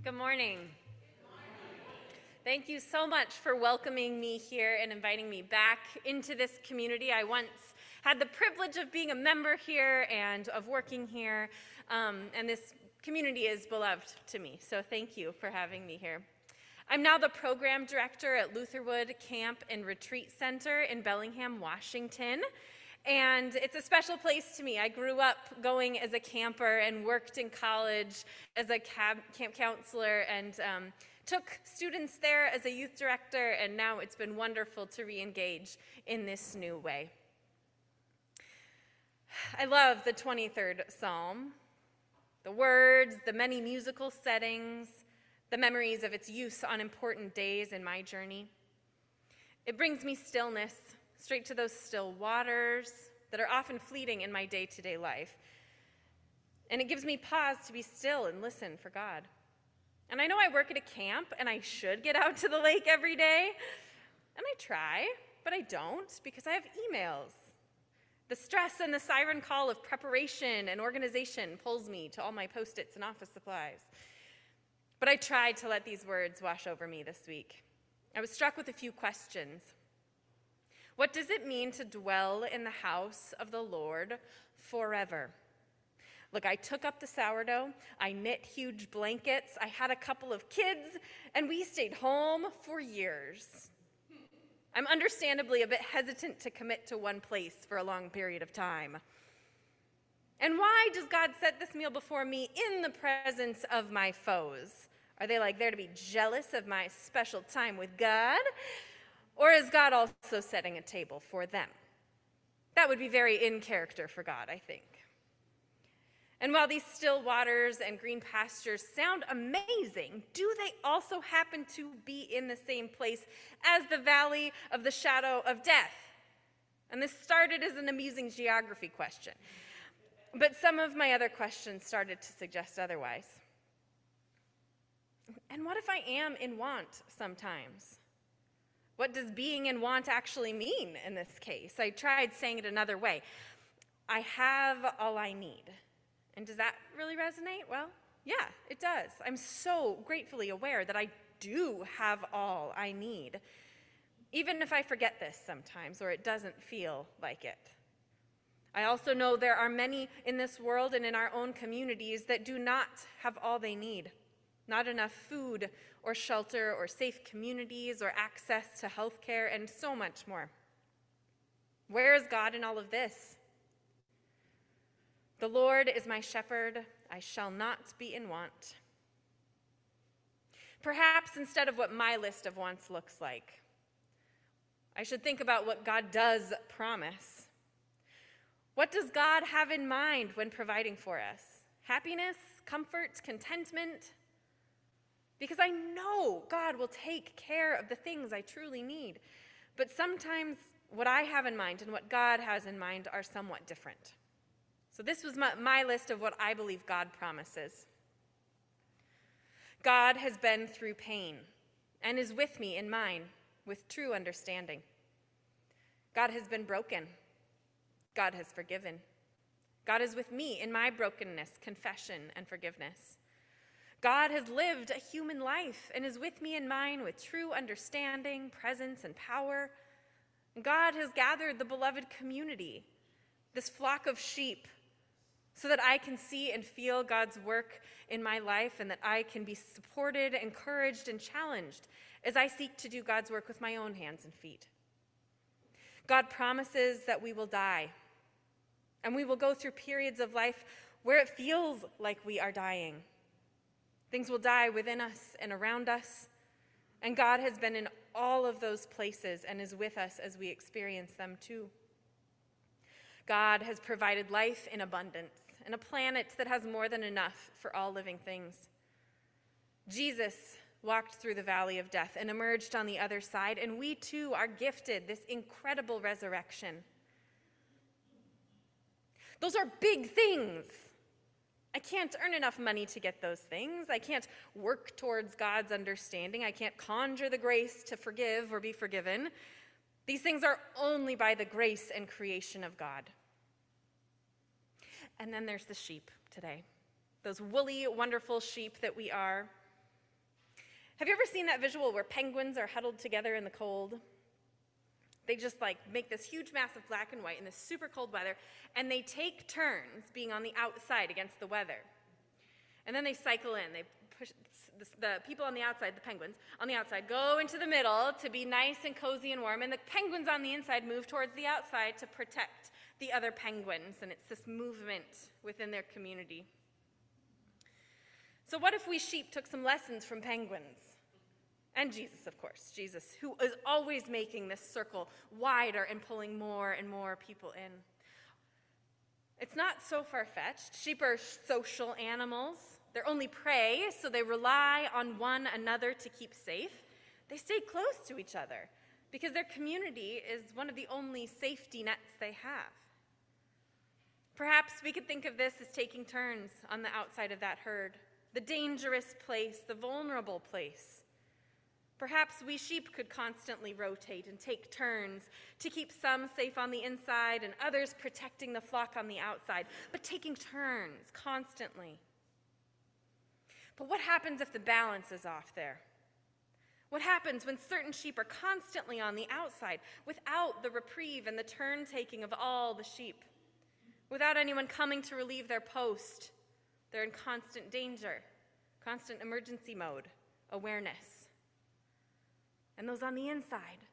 Good morning. Thank you so much for welcoming me here and inviting me back into this community. I once had the privilege of being a member here and of working here, and this community is beloved to me, so thank you for having me here. I'm now the program director at Lutherwood Camp and Retreat Center in Bellingham, Washington, and it's a special place to me. I grew up going as a camper and worked in college as a camp counselor and took students there as a youth director, and now it's been wonderful to re-engage in this new way. I love the 23rd Psalm, the words, the many musical settings, the memories of its use on important days in my journey. It brings me stillness, straight to those still waters that are often fleeting in my day-to-day life. And it gives me pause to be still and listen for God. And I know I work at a camp, and I should get out to the lake every day. And I try, but I don't because I have emails. The stress and the siren call of preparation and organization pulls me to all my Post-its and office supplies. But I tried to let these words wash over me this week. I was struck with a few questions. What does it mean to dwell in the house of the Lord forever? Look, I took up the sourdough, I knit huge blankets, I had a couple of kids, and we stayed home for years. I'm understandably a bit hesitant to commit to one place for a long period of time. And why does God set this meal before me in the presence of my foes? Are they like there to be jealous of my special time with God? Or is God also setting a table for them? That would be very in character for God, I think. And while these still waters and green pastures sound amazing, do they also happen to be in the same place as the valley of the shadow of death? And this started as an amusing geography question. But some of my other questions started to suggest otherwise. And what if I am in want sometimes? What does being in want actually mean in this case? I tried saying it another way. I have all I need. And does that really resonate? Well, yeah, it does. I'm so gratefully aware that I do have all I need, even if I forget this sometimes or it doesn't feel like it. I also know there are many in this world and in our own communities that do not have all they need. Not enough food or shelter or safe communities or access to health care and so much more. Where is God in all of this? The Lord is my shepherd, I shall not be in want. Perhaps instead of what my list of wants looks like, I should think about what God does promise. What does God have in mind when providing for us? Happiness, comfort, contentment? Because I know God will take care of the things I truly need. But sometimes what I have in mind and what God has in mind are somewhat different. So this was my list of what I believe God promises. God has been through pain and is with me in mine with true understanding. God has been broken. God has forgiven. God is with me in my brokenness, confession, and forgiveness. God has lived a human life and is with me in mine with true understanding, presence, and power. God has gathered the beloved community, this flock of sheep, so that I can see and feel God's work in my life and that I can be supported, encouraged, and challenged as I seek to do God's work with my own hands and feet. God promises that we will die, and we will go through periods of life where it feels like we are dying. Things will die within us and around us, and God has been in all of those places and is with us as we experience them too. God has provided life in abundance and a planet that has more than enough for all living things. Jesus walked through the valley of death and emerged on the other side, and we too are gifted this incredible resurrection. Those are big things. I can't earn enough money to get those things. I can't work towards God's understanding. I can't conjure the grace to forgive or be forgiven. These things are only by the grace and creation of God. And then there's the sheep today. Those woolly, wonderful sheep that we are. Have you ever seen that visual where penguins are huddled together in the cold? They just make this huge mass of black and white in this super cold weather, and they take turns being on the outside against the weather. And then they cycle in. They push the people on the outside, the penguins, on the outside, go into the middle to be nice and cozy and warm, and the penguins on the inside move towards the outside to protect the other penguins, and it's this movement within their community. So what if we sheep took some lessons from penguins? And Jesus, of course, Jesus, who is always making this circle wider and pulling more and more people in. It's not so far-fetched. Sheep are social animals. They're only prey, so they rely on one another to keep safe. They stay close to each other because their community is one of the only safety nets they have. Perhaps we could think of this as taking turns on the outside of that herd, the dangerous place, the vulnerable place. Perhaps we sheep could constantly rotate and take turns to keep some safe on the inside and others protecting the flock on the outside, but taking turns constantly. But what happens if the balance is off there? What happens when certain sheep are constantly on the outside without the reprieve and the turn-taking of all the sheep? Without anyone coming to relieve their post, they're in constant danger, constant emergency mode, awareness. And those on the inside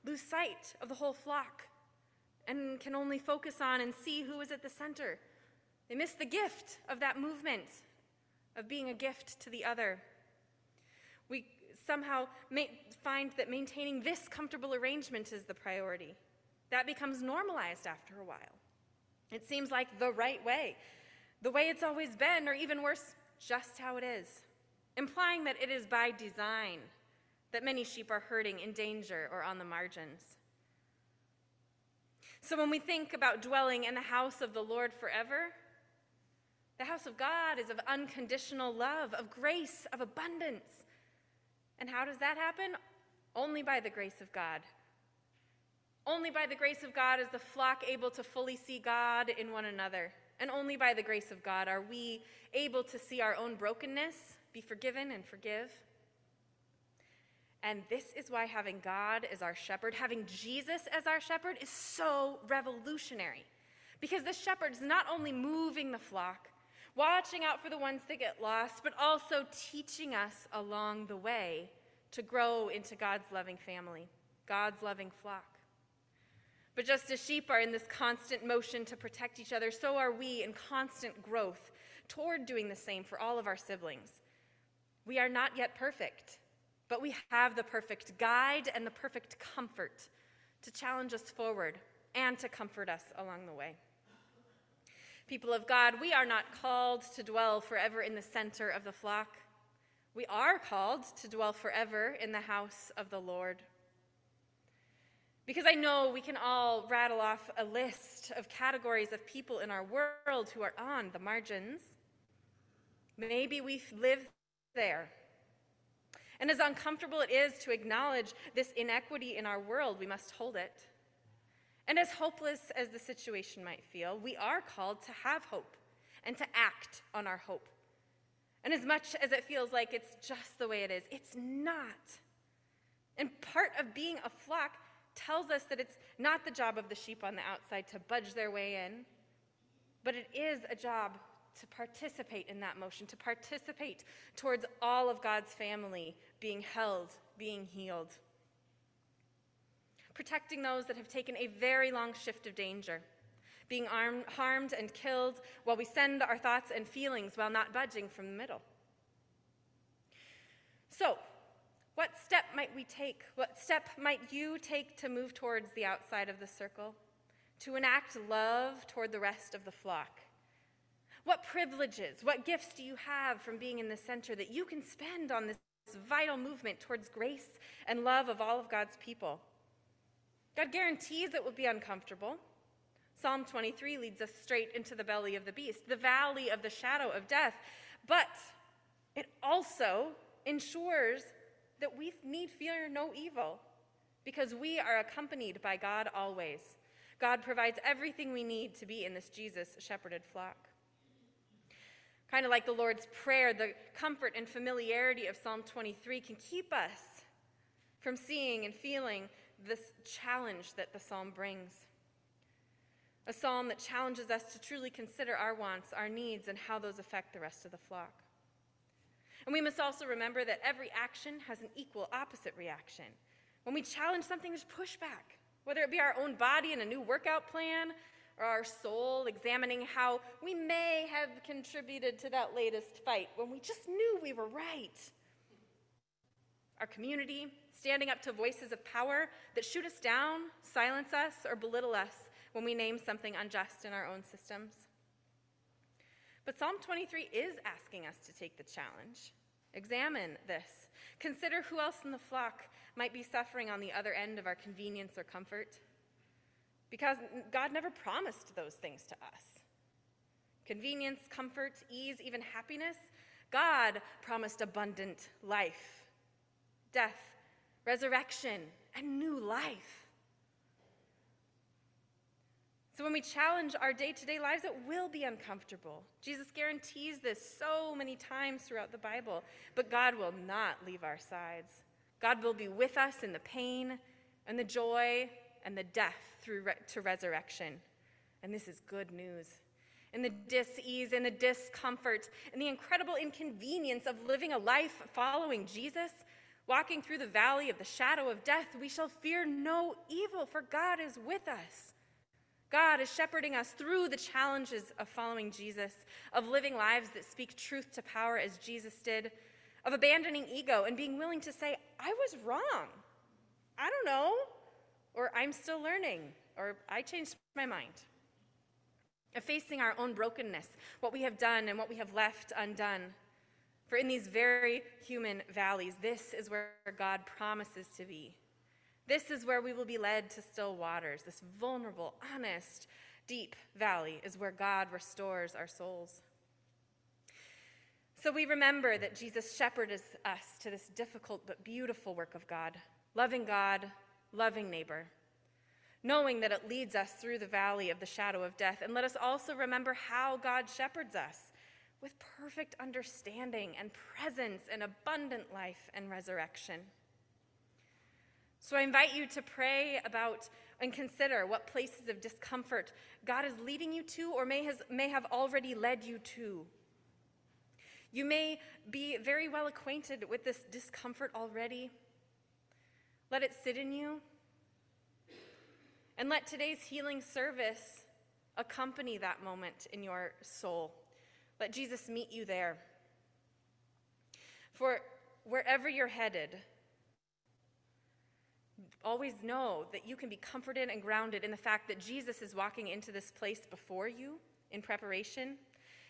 lose sight of the whole flock and can only focus on and see who is at the center. They miss the gift of that movement, of being a gift to the other. We somehow find that maintaining this comfortable arrangement is the priority. That becomes normalized after a while. It seems like the right way, the way it's always been, or even worse, just how it is, implying that it is by design that many sheep are hurting, in danger, or on the margins. So when we think about dwelling in the house of the Lord forever, the house of God is of unconditional love, of grace, of abundance. And how does that happen? Only by the grace of God. Only by the grace of God is the flock able to fully see God in one another. And only by the grace of God are we able to see our own brokenness, be forgiven and forgive. And this is why having God as our shepherd, having Jesus as our shepherd, is so revolutionary. Because the shepherd's not only moving the flock, watching out for the ones that get lost, but also teaching us along the way to grow into God's loving family, God's loving flock. But just as sheep are in this constant motion to protect each other, so are we in constant growth toward doing the same for all of our siblings. We are not yet perfect, but we have the perfect guide and the perfect comfort to challenge us forward and to comfort us along the way. People of God, we are not called to dwell forever in the center of the flock. We are called to dwell forever in the house of the Lord. Because I know we can all rattle off a list of categories of people in our world who are on the margins. Maybe we live there. And as uncomfortable it is to acknowledge this inequity in our world, we must hold it. And as hopeless as the situation might feel, we are called to have hope and to act on our hope. And as much as it feels like it's just the way it is, it's not. And part of being a flock tells us that it's not the job of the sheep on the outside to budge their way in, but it is a job to participate in that motion, to participate towards all of God's family being held, being healed. Protecting those that have taken a very long shift of danger, being harmed and killed while we send our thoughts and feelings while not budging from the middle. So, what step might we take? What step might you take to move towards the outside of the circle, to enact love toward the rest of the flock? What privileges, what gifts do you have from being in the center that you can spend on this vital movement towards grace and love of all of God's people? God guarantees it will be uncomfortable. Psalm 23 leads us straight into the belly of the beast, the valley of the shadow of death, but it also ensures that we need fear no evil, because we are accompanied by God always. God provides everything we need to be in this Jesus-shepherded flock. Kind of like the Lord's Prayer, the comfort and familiarity of Psalm 23 can keep us from seeing and feeling this challenge that the psalm brings. A psalm that challenges us to truly consider our wants, our needs, and how those affect the rest of the flock. And we must also remember that every action has an equal opposite reaction. When we challenge something, there's pushback, whether it be our own body in a new workout plan or our soul examining how we may have contributed to that latest fight when we just knew we were right. Our community, standing up to voices of power that shoot us down, silence us, or belittle us when we name something unjust in our own systems. But Psalm 23 is asking us to take the challenge. Examine this. Consider who else in the flock might be suffering on the other end of our convenience or comfort. Because God never promised those things to us. Convenience, comfort, ease, even happiness. God promised abundant life, death, resurrection, and new life. So when we challenge our day-to-day lives, it will be uncomfortable. Jesus guarantees this so many times throughout the Bible. But God will not leave our sides. God will be with us in the pain and the joy and the death through to resurrection. And this is good news. In the dis-ease and the discomfort and the incredible inconvenience of living a life following Jesus, walking through the valley of the shadow of death, we shall fear no evil, for God is with us. God is shepherding us through the challenges of following Jesus, of living lives that speak truth to power as Jesus did, of abandoning ego and being willing to say, I was wrong. I don't know, or I'm still learning, or I changed my mind. Of facing our own brokenness, what we have done and what we have left undone. For in these very human valleys, this is where God promises to be. This is where we will be led to still waters. This vulnerable, honest, deep valley is where God restores our souls. So we remember that Jesus shepherded us to this difficult but beautiful work of God, loving neighbor, knowing that it leads us through the valley of the shadow of death. And let us also remember how God shepherds us with perfect understanding and presence and abundant life and resurrection. So I invite you to pray about and consider what places of discomfort God is leading you to or may have already led you to. You may be very well acquainted with this discomfort already. Let it sit in you. And let today's healing service accompany that moment in your soul. Let Jesus meet you there. For wherever you're headed, always know that you can be comforted and grounded in the fact that Jesus is walking into this place before you in preparation,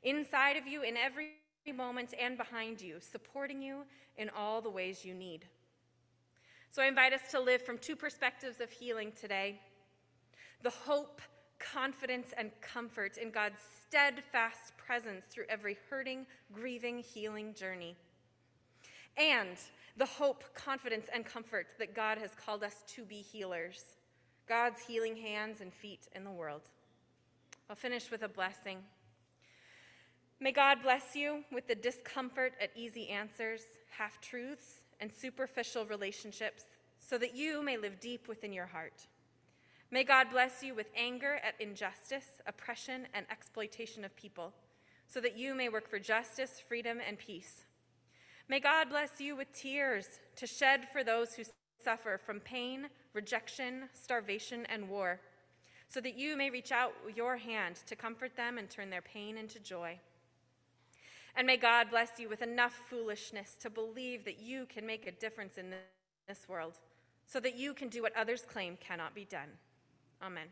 inside of you in every moment and behind you, supporting you in all the ways you need. So I invite us to live from two perspectives of healing today: the hope, confidence, and comfort in God's steadfast presence through every hurting, grieving, healing journey, and the hope, confidence, and comfort that God has called us to be healers, God's healing hands and feet in the world. I'll finish with a blessing. May God bless you with the discomfort at easy answers, half-truths, and superficial relationships so that you may live deep within your heart. May God bless you with anger at injustice, oppression, and exploitation of people so that you may work for justice, freedom, and peace. May God bless you with tears to shed for those who suffer from pain, rejection, starvation, and war, so that you may reach out your hand to comfort them and turn their pain into joy. And may God bless you with enough foolishness to believe that you can make a difference in this world, so that you can do what others claim cannot be done. Amen.